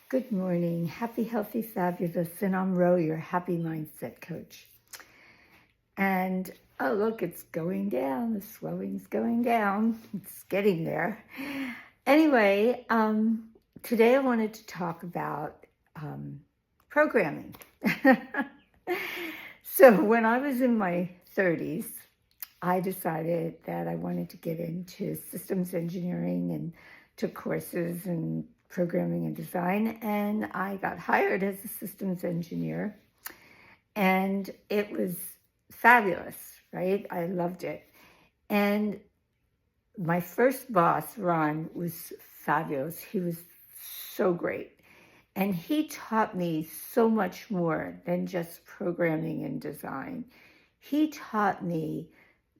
Good morning. Happy, healthy, fabulous. And I'm Ro, your happy mindset coach. And oh, look, it's going down. The swelling's going down. It's getting there. Anyway, today I wanted to talk about programming. So when I was in my 30s, I decided that I wanted to get into systems engineering and took courses in programming and design, and I got hired as a systems engineer, and it was fabulous, right? I loved it. And my first boss, Ron, was fabulous. He was so great. And he taught me so much more than just programming and design. He taught me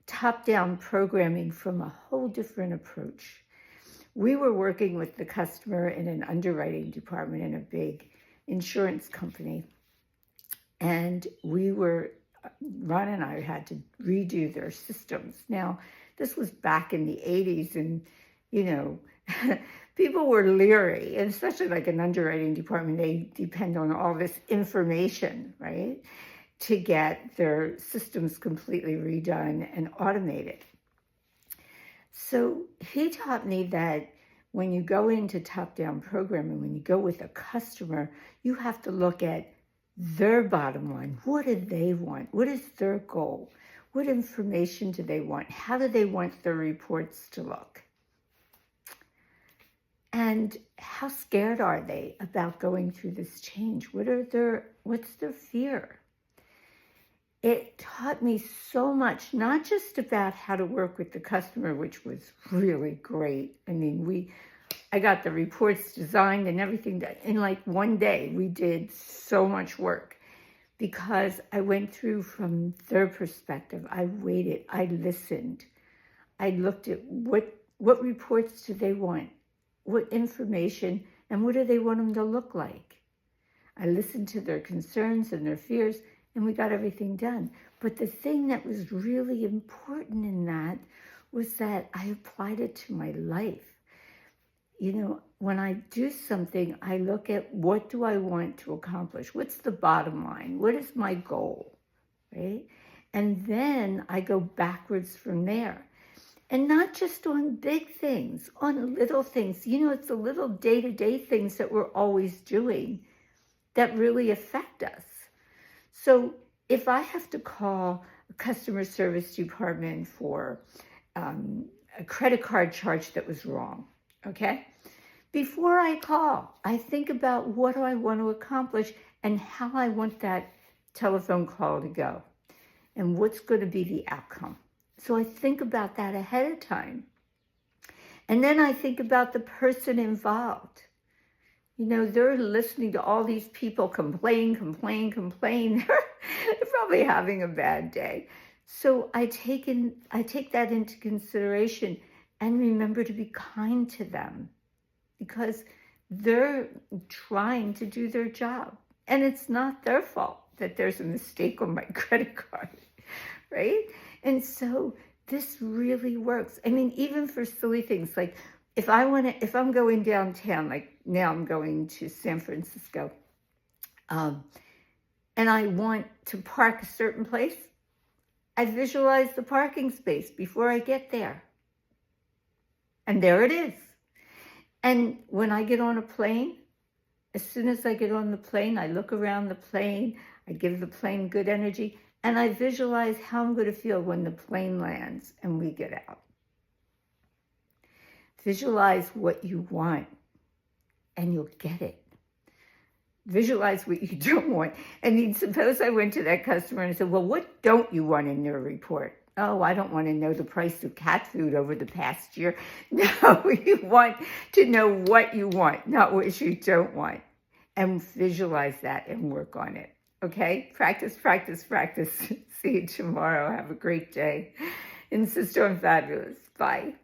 top-down programming from a whole different approach. We were working with the customer in an underwriting department in a big insurance company. And Ron and I had to redo their systems. Now, this was back in the 80s, and, people were leery, and especially like an underwriting department, they depend on all this information, right, to get their systems completely redone and automated. So he taught me that when you go into top-down programming, when you go with a customer, you have to look at their bottom line. What do they want? What is their goal? What information do they want? How do they want their reports to look? And how scared are they about going through this change? What's their fear? It taught me so much, not just about how to work with the customer, which was really great. I mean, I got the reports designed and everything in like one day. We did so much work because I went through from their perspective. I waited, I listened. I looked at what reports do they want, what information, and what do they want them to look like. I listened to their concerns and their fears, and we got everything done. But the thing that was really important in that was that I applied it to my life. When I do something, I look at what do I want to accomplish? What's the bottom line? What is my goal, right? And then I go backwards from there. And not just on big things, on little things. It's the little day-to-day things that we're always doing that really affect us. So if I have to call a customer service department for a credit card charge that was wrong, okay? Before I call, I think about what do I want to accomplish and how I want that telephone call to go and what's going to be the outcome. So I think about that ahead of time. And then I think about the person involved. They're listening to all these people complain. They're probably having a bad day. So I take that into consideration and remember to be kind to them because they're trying to do their job. And it's not their fault that there's a mistake on my credit card, right? And so this really works. I mean, even for silly things like if I'm going downtown, like now I'm going to San Francisco, and I want to park a certain place, I visualize the parking space before I get there. And there it is. And when I get on a plane, as soon as I get on the plane, I look around the plane, I give the plane good energy, and I visualize how I'm going to feel when the plane lands and we get out. Visualize what you want, and you'll get it. Visualize what you don't want. Suppose I went to that customer and I said, well, what don't you want in your report? Oh, I don't want to know the price of cat food over the past year. No, you want to know what you want, not what you don't want. And visualize that and work on it. Okay? Practice. See you tomorrow. Have a great day. Insist on fabulous. Bye.